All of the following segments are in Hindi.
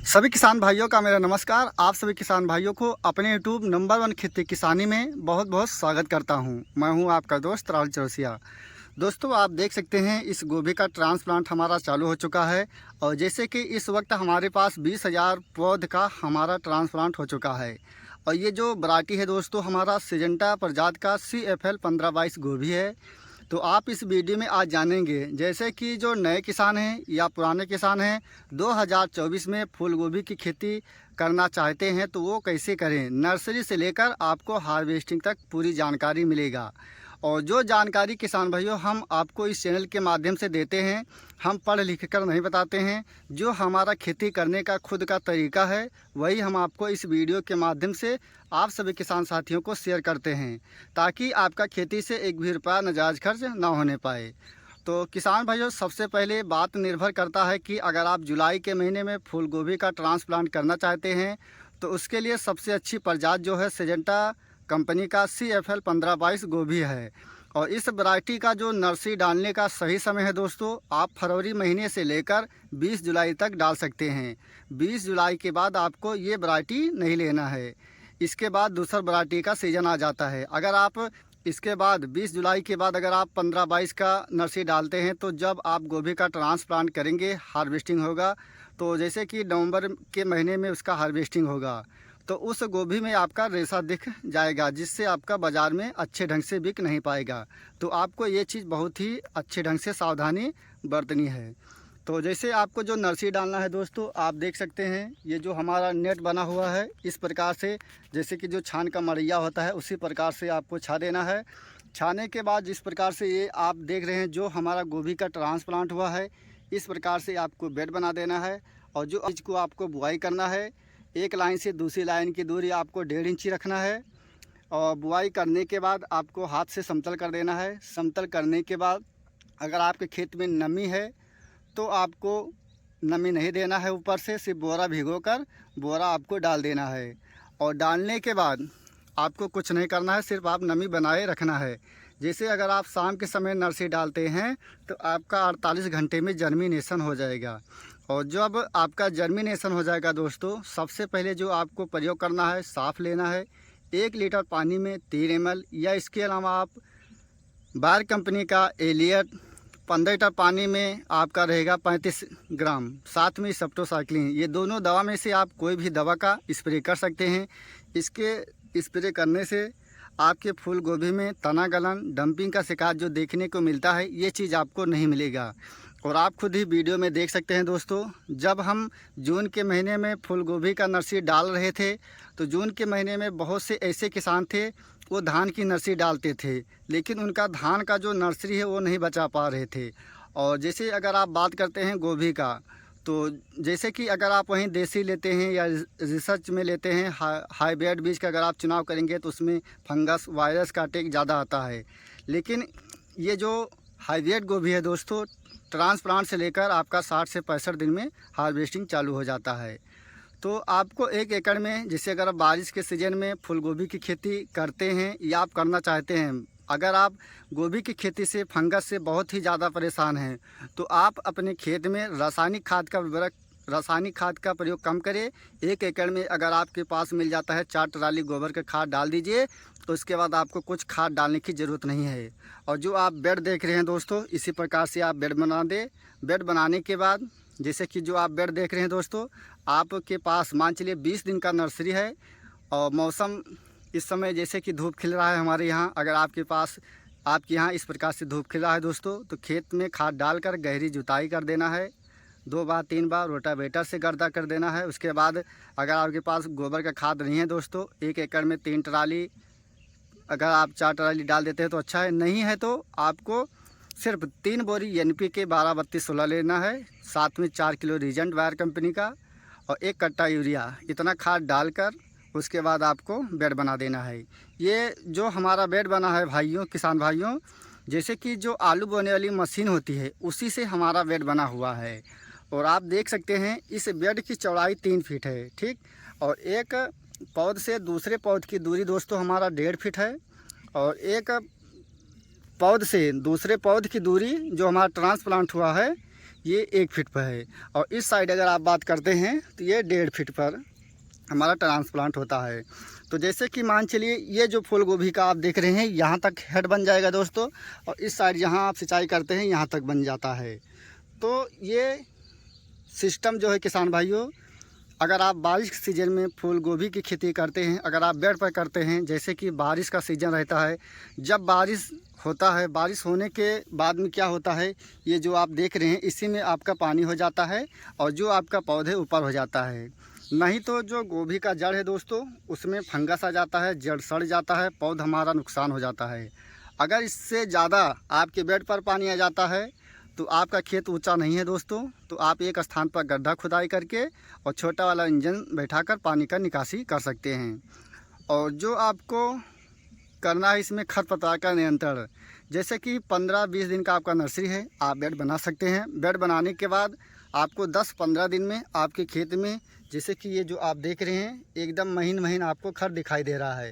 सभी किसान भाइयों का मेरा नमस्कार। आप सभी किसान भाइयों को अपने यूट्यूब नंबर 1 खेती किसानी में बहुत बहुत स्वागत करता हूं। मैं हूं आपका दोस्त राहुल चौरसिया। दोस्तों, आप देख सकते हैं इस गोभी का ट्रांसप्लांट हमारा चालू हो चुका है और जैसे कि इस वक्त हमारे पास 20,000 पौध का हमारा ट्रांसप्लांट हो चुका है। और ये जो वैरायटी है दोस्तों, हमारा सिजेंटा प्रजाति का CFL 1522 गोभी है। तो आप इस वीडियो में आज जानेंगे जैसे कि जो नए किसान हैं या पुराने किसान हैं 2024 में फूल गोभी की खेती करना चाहते हैं तो वो कैसे करें। नर्सरी से लेकर आपको हार्वेस्टिंग तक पूरी जानकारी मिलेगा। और जो जानकारी किसान भाइयों हम आपको इस चैनल के माध्यम से देते हैं, हम पढ़ लिख कर नहीं बताते हैं। जो हमारा खेती करने का खुद का तरीका है वही हम आपको इस वीडियो के माध्यम से आप सभी किसान साथियों को शेयर करते हैं, ताकि आपका खेती से एक भी रुपया नाजायज़ खर्च ना होने पाए। तो किसान भाइयों, सबसे पहले बात निर्भर करता है कि अगर आप जुलाई के महीने में फूल गोभी का ट्रांसप्लांट करना चाहते हैं तो उसके लिए सबसे अच्छी प्रजाति जो है सिजेंटा कंपनी का CFL 1522 गोभी है। और इस वैरायटी का जो नर्सरी डालने का सही समय है दोस्तों, आप फरवरी महीने से लेकर 20 जुलाई तक डाल सकते हैं। 20 जुलाई के बाद आपको ये वैरायटी नहीं लेना है। इसके बाद दूसरा वैरायटी का सीज़न आ जाता है। अगर आप इसके बाद 20 जुलाई के बाद अगर आप 15-22 का नर्सरी डालते हैं तो जब आप गोभी का ट्रांसप्लांट करेंगे, हार्वेस्टिंग होगा, तो जैसे कि नवंबर के महीने में उसका हार्वेस्टिंग होगा तो उस गोभी में आपका रेशा दिख जाएगा, जिससे आपका बाज़ार में अच्छे ढंग से बिक नहीं पाएगा। तो आपको ये चीज़ बहुत ही अच्छे ढंग से सावधानी बरतनी है। तो जैसे आपको जो नर्सरी डालना है दोस्तों, आप देख सकते हैं ये जो हमारा नेट बना हुआ है, इस प्रकार से जैसे कि जो छान का मड़ैया होता है उसी प्रकार से आपको छा देना है। छाने के बाद जिस प्रकार से ये आप देख रहे हैं जो हमारा गोभी का ट्रांसप्लांट हुआ है, इस प्रकार से आपको बेड बना देना है। और जो चीज़ को आपको बुआई करना है, एक लाइन से दूसरी लाइन की दूरी आपको 1.5 इंची रखना है। और बुआई करने के बाद आपको हाथ से समतल कर देना है। समतल करने के बाद अगर आपके खेत में नमी है तो आपको नमी नहीं देना है, ऊपर से सिर्फ बोरा भिगोकर बोरा आपको डाल देना है। और डालने के बाद आपको कुछ नहीं करना है, सिर्फ आप नमी बनाए रखना है। जैसे अगर आप शाम के समय नर्सरी डालते हैं तो आपका 48 घंटे में जर्मिनेशन हो जाएगा। और जब आपका जर्मिनेशन हो जाएगा दोस्तों, सबसे पहले जो आपको प्रयोग करना है, साफ़ लेना है 1 लीटर पानी में 3 ml, या इसके अलावा आप बायर कंपनी का एलियट 15 लीटर पानी में आपका रहेगा 35 ग्राम, साथ में सेप्टोसाइक्लिन, ये दोनों दवा में से आप कोई भी दवा का स्प्रे कर सकते हैं। इसके स्प्रे करने से आपके फूल गोभी में तना गलन, डंपिंग का शिकायत जो देखने को मिलता है, ये चीज़ आपको नहीं मिलेगा। और आप खुद ही वीडियो में देख सकते हैं दोस्तों, जब हम जून के महीने में फूल गोभी का नर्सरी डाल रहे थे तो जून के महीने में बहुत से ऐसे किसान थे वो धान की नर्सरी डालते थे, लेकिन उनका धान का जो नर्सरी है वो नहीं बचा पा रहे थे। और जैसे अगर आप बात करते हैं गोभी का, तो जैसे कि अगर आप वहीं देसी लेते हैं या रिसर्च में लेते हैं हाईब्रिड बीज का अगर आप चुनाव करेंगे तो उसमें फंगस वायरस का अटैक ज़्यादा आता है। लेकिन ये जो हाईब्रिड गोभी है दोस्तों, ट्रांसप्लांट से लेकर आपका 60 से 65 दिन में हार्वेस्टिंग चालू हो जाता है। तो आपको 1 एकड़ में, जैसे अगर आप बारिश के सीज़न में फूल गोभी की खेती करते हैं या आप करना चाहते हैं, अगर आप गोभी की खेती से फंगस से बहुत ही ज़्यादा परेशान हैं तो आप अपने खेत में रासायनिक खाद का प्रयोग कम करें। 1 एकड़ में अगर आपके पास मिल जाता है 4 ट्राली गोबर का खाद डाल दीजिए, तो उसके बाद आपको कुछ खाद डालने की ज़रूरत नहीं है। और जो आप बेड देख रहे हैं दोस्तों, इसी प्रकार से आप बेड बना दें। बेड बनाने के बाद जैसे कि जो आप बेड देख रहे हैं दोस्तों, आपके पास मान चलिए 20 दिन का नर्सरी है और मौसम इस समय जैसे कि धूप खिल रहा है हमारे यहाँ, अगर आपके यहाँ इस प्रकार से धूप खिल रहा है दोस्तों, तो खेत में खाद डालकर गहरी जुताई कर देना है। 2 बार 3 बार रोटावेटर से गर्दा कर देना है। उसके बाद अगर आपके पास गोबर का खाद नहीं है दोस्तों, 1 एकड़ में 3 ट्राली, अगर आप 4 ट्राली डाल देते हैं तो अच्छा है। नहीं है तो आपको सिर्फ 3 बोरी NPK 12-32-16 लेना है, साथ में 4 किलो रीजेंट बायर कंपनी का और 1 कट्टा यूरिया, इतना खाद डालकर उसके बाद आपको बेड बना देना है। ये जो हमारा बेड बना है भाइयों, किसान भाइयों, जैसे कि जो आलू बोने वाली मशीन होती है उसी से हमारा बेड बना हुआ है। और आप देख सकते हैं इस बेड की चौड़ाई 3 फीट है, ठीक। और एक पौध से दूसरे पौध की दूरी दोस्तों हमारा 1.5 फीट है। और एक पौध से दूसरे पौध की दूरी जो हमारा ट्रांसप्लांट हुआ है ये 1 फीट पर है। और इस साइड अगर आप बात करते हैं तो ये 1.5 फीट पर हमारा ट्रांसप्लांट होता है। तो जैसे कि मान चलिए ये जो फूल गोभी का आप देख रहे हैं यहाँ तक हेड बन जाएगा दोस्तों, और इस साइड जहाँ आप सिंचाई करते हैं यहाँ तक बन जाता है। तो ये सिस्टम जो है किसान भाइयों, अगर आप बारिश के सीज़न में फूल गोभी की खेती करते हैं, अगर आप बेड पर करते हैं, जैसे कि बारिश का सीज़न रहता है, जब बारिश होता है, बारिश होने के बाद में क्या होता है, ये जो आप देख रहे हैं इसी में आपका पानी हो जाता है और जो आपका पौधे ऊपर हो जाता है। नहीं तो जो गोभी का जड़ है दोस्तों, उसमें फंगस आ जाता है, जड़ सड़ जाता है, पौधा हमारा नुकसान हो जाता है। अगर इससे ज़्यादा आपके बेड पर पानी आ जाता है तो आपका खेत ऊंचा नहीं है दोस्तों, तो आप एक स्थान पर गड्ढा खुदाई करके और छोटा वाला इंजन बैठाकर पानी का निकासी कर सकते हैं। और जो आपको करना है इसमें खरपतवार का नियंत्रण, जैसे कि 15-20 दिन का आपका नर्सरी है, आप बेड बना सकते हैं। बेड बनाने के बाद आपको 10-15 दिन में आपके खेत में, जैसे कि ये जो आप देख रहे हैं एकदम महीन महीन आपको खर दिखाई दे रहा है।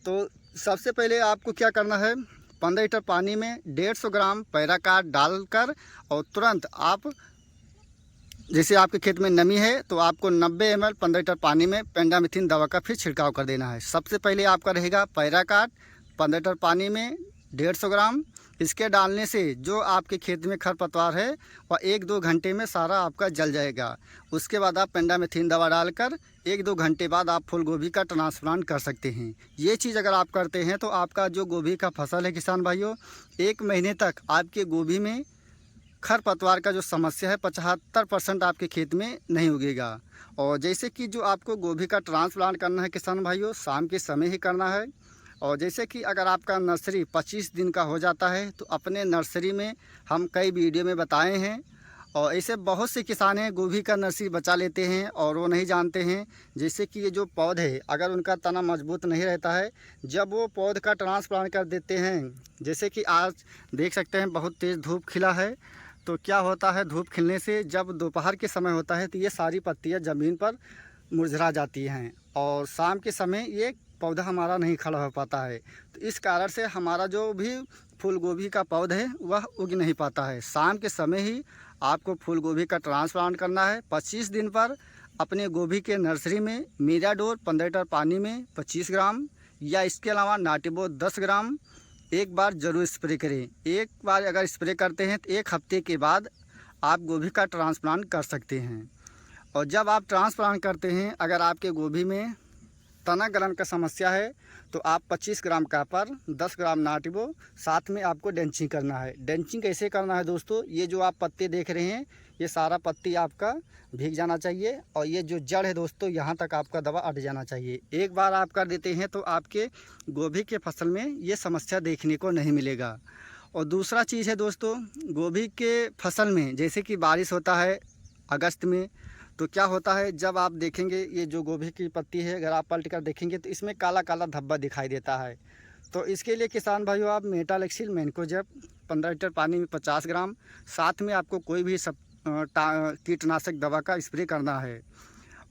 तो सबसे पहले आपको क्या करना है, 15 लीटर पानी में 150 ग्राम पैराकाट डालकर और तुरंत आप, जैसे आपके खेत में नमी है तो आपको 90 ml 15 लीटर पानी में पेंडामिथइन दवा का फिर छिड़काव कर देना है। सबसे पहले आपका रहेगा पैराकाट 15 लीटर पानी में 150 ग्राम। इसके डालने से जो आपके खेत में खरपतवार है वह 1-2 घंटे में सारा आपका जल जाएगा। उसके बाद आप पेंडामिथइन दवा डालकर 1-2 घंटे बाद आप फूल गोभी का ट्रांसप्लांट कर सकते हैं। ये चीज़ अगर आप करते हैं तो आपका जो गोभी का फसल है किसान भाइयों, 1 महीने तक आपके गोभी में खरपतवार का जो समस्या है 75% आपके खेत में नहीं उगेगा। और जैसे कि जो आपको गोभी का ट्रांसप्लांट करना है किसान भाइयों, शाम के समय ही करना है। और जैसे कि अगर आपका नर्सरी 25 दिन का हो जाता है तो अपने नर्सरी में हम कई वीडियो में बताए हैं, और ऐसे बहुत से किसान हैं गोभी का नर्सरी बचा लेते हैं और वो नहीं जानते हैं। जैसे कि ये जो पौधे अगर उनका तना मजबूत नहीं रहता है, जब वो पौध का ट्रांसप्लांट कर देते हैं, जैसे कि आज देख सकते हैं बहुत तेज़ धूप खिला है, तो क्या होता है धूप खिलने से जब दोपहर के समय होता है तो ये सारी पत्तियाँ ज़मीन पर मुरझा जाती हैं और शाम के समय ये पौधा हमारा नहीं खड़ा हो पाता है। तो इस कारण से हमारा जो भी फूल गोभी का पौधा है वह उग नहीं पाता है। शाम के समय ही आपको फूल गोभी का ट्रांसप्लांट करना है। 25 दिन पर अपने गोभी के नर्सरी में मीराडोर 15 लीटर पानी में 25 ग्राम या इसके अलावा नाटिबो 10 ग्राम एक बार ज़रूर स्प्रे करें। एक बार अगर स्प्रे करते हैं तो 1 हफ्ते के बाद आप गोभी का ट्रांसप्लांट कर सकते हैं। और जब आप ट्रांसप्लांट करते हैं, अगर आपके गोभी में तना गलन का समस्या है तो आप 25 ग्राम कापर, 10 ग्राम नाटिबो, साथ में आपको डेंचिंग करना है। डेंचिंग कैसे करना है दोस्तों, ये जो आप पत्ते देख रहे हैं ये सारा पत्ती आपका भीग जाना चाहिए और ये जो जड़ है दोस्तों यहाँ तक आपका दवा अट जाना चाहिए। एक बार आप कर देते हैं तो आपके गोभी के फसल में ये समस्या देखने को नहीं मिलेगा। और दूसरा चीज़ है दोस्तों, गोभी के फसल में जैसे कि बारिश होता है अगस्त में, तो क्या होता है जब आप देखेंगे ये जो गोभी की पत्ती है अगर आप पलट कर देखेंगे तो इसमें काला काला धब्बा दिखाई देता है। तो इसके लिए किसान भाइयों आप मेटालेक्सिल मैनकोजेब 15 लीटर पानी में 50 ग्राम, साथ में आपको कोई भी कीटनाशक दवा का स्प्रे करना है।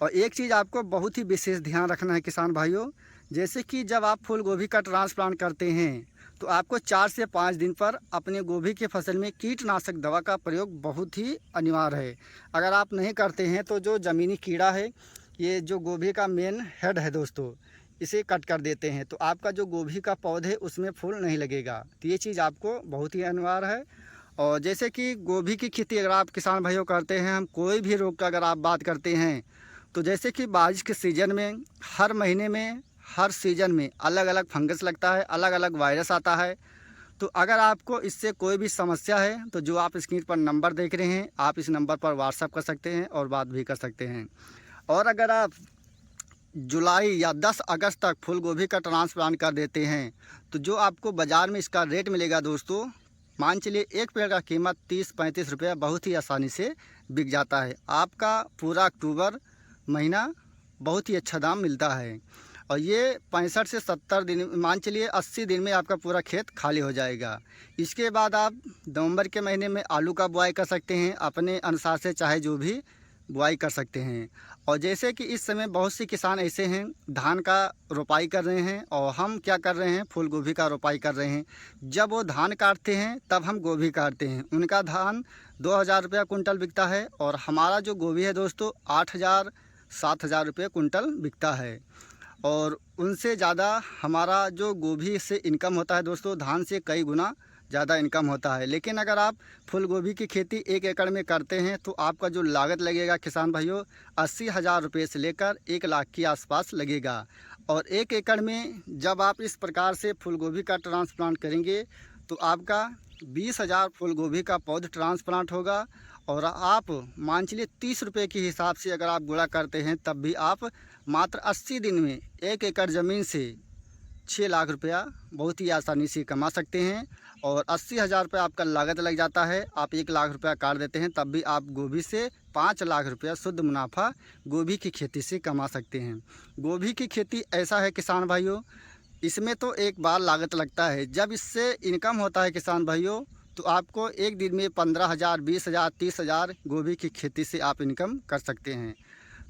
और एक चीज़ आपको बहुत ही विशेष ध्यान रखना है किसान भाइयों, जैसे कि जब आप फूल गोभी का ट्रांसप्लांट करते हैं तो आपको 4 से 5 दिन पर अपने गोभी के फसल में कीटनाशक दवा का प्रयोग बहुत ही अनिवार्य है। अगर आप नहीं करते हैं तो जो ज़मीनी कीड़ा है, ये जो गोभी का मेन हेड है दोस्तों, इसे कट कर देते हैं तो आपका जो गोभी का पौधे उसमें फूल नहीं लगेगा। तो ये चीज़ आपको बहुत ही अनिवार्य है। और जैसे कि गोभी की खेती अगर आप किसान भाइयों करते हैं, हम कोई भी रोग का अगर आप बात करते हैं तो जैसे कि बारिश के सीज़न में हर महीने में हर सीज़न में अलग अलग फंगस लगता है, अलग अलग वायरस आता है। तो अगर आपको इससे कोई भी समस्या है तो जो आप स्क्रीन पर नंबर देख रहे हैं आप इस नंबर पर व्हाट्सएप कर सकते हैं और बात भी कर सकते हैं। और अगर आप जुलाई या 10 अगस्त तक फूल गोभी का ट्रांसप्लांट कर देते हैं तो जो आपको बाज़ार में इसका रेट मिलेगा दोस्तों, मान चलिए एक पेड़ का कीमत 30-35 रुपये बहुत ही आसानी से बिक जाता है। आपका पूरा अक्टूबर महीना बहुत ही अच्छा दाम मिलता है। और ये 65 से 70 दिन, मान चलिए 80 दिन में आपका पूरा खेत खाली हो जाएगा। इसके बाद आप नवंबर के महीने में आलू का बुआई कर सकते हैं अपने अनुसार से, चाहे जो भी बुआई कर सकते हैं। और जैसे कि इस समय बहुत से किसान ऐसे हैं धान का रोपाई कर रहे हैं और हम क्या कर रहे हैं, फूल गोभी का रोपाई कर रहे हैं। जब वो धान काटते हैं तब हम गोभी काटते हैं। उनका धान 2000 रुपया कुंटल बिकता है और हमारा जो गोभी है दोस्तों 8000 7000 रुपये कुंटल बिकता है। और उनसे ज़्यादा हमारा जो गोभी से इनकम होता है दोस्तों, धान से कई गुना ज़्यादा इनकम होता है। लेकिन अगर आप फूल गोभी की खेती 1 एकड़ में करते हैं तो आपका जो लागत लगेगा किसान भाइयों 80,000 रुपये से लेकर 1 लाख के आसपास लगेगा। और 1 एकड़ में जब आप इस प्रकार से फूल गोभी का ट्रांसप्लांट करेंगे तो आपका 20,000 फूल गोभी का पौध ट्रांसप्लांट होगा। और आप मान चलिए 30 रुपये के हिसाब से अगर आप गुणा करते हैं तब भी आप मात्र 80 दिन में 1 एकड़ ज़मीन से 6 लाख रुपया बहुत ही आसानी से कमा सकते हैं। और 80,000 रुपये आपका लागत लग जाता है, आप 1 लाख रुपया काट देते हैं तब भी आप गोभी से 5 लाख रुपया शुद्ध मुनाफा गोभी की खेती से कमा सकते हैं। गोभी की खेती ऐसा है किसान भाइयों, इसमें तो एक बार लागत लगता है, जब इससे इनकम होता है किसान भाइयों तो आपको एक दिन में 15,000 20,000 30,000 गोभी की खेती से आप इनकम कर सकते हैं।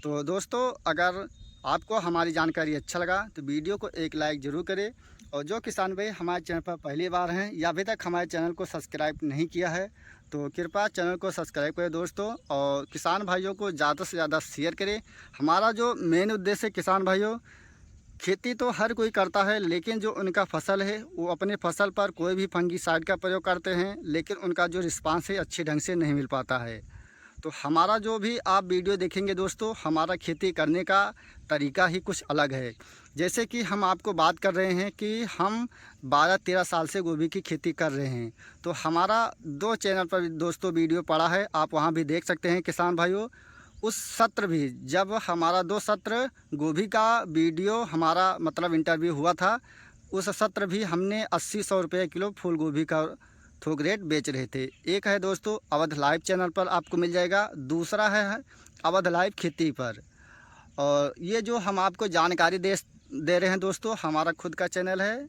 तो दोस्तों अगर आपको हमारी जानकारी अच्छा लगा तो वीडियो को एक लाइक ज़रूर करें। और जो किसान भाई हमारे चैनल पर पहली बार हैं या अभी तक हमारे चैनल को सब्सक्राइब नहीं किया है तो कृपया चैनल को सब्सक्राइब करें दोस्तों। और किसान भाइयों को ज़्यादा से ज़्यादा शेयर करें। हमारा जो मेन उद्देश्य है किसान भाइयों, खेती तो हर कोई करता है लेकिन जो उनका फसल है वो अपने फसल पर कोई भी फंगीसाइड का प्रयोग करते हैं लेकिन उनका जो रिस्पांस है अच्छे ढंग से नहीं मिल पाता है। तो हमारा जो भी आप वीडियो देखेंगे दोस्तों, हमारा खेती करने का तरीका ही कुछ अलग है। जैसे कि हम आपको बात कर रहे हैं कि हम 12-13 साल से गोभी की खेती कर रहे हैं। तो हमारा 2 चैनल पर दोस्तों वीडियो पड़ा है, आप वहां भी देख सकते हैं किसान भाइयों। उस सत्र भी जब हमारा 2 सत्र गोभी का वीडियो हमारा मतलब इंटरव्यू हुआ था, उस सत्र भी हमने 80-100 रुपये किलो फूल गोभी का थोक रेट बेच रहे थे। एक है दोस्तों अवध लाइव चैनल पर आपको मिल जाएगा, दूसरा है अवध लाइव खेती पर। और ये जो हम आपको जानकारी दे रहे हैं दोस्तों, हमारा खुद का चैनल है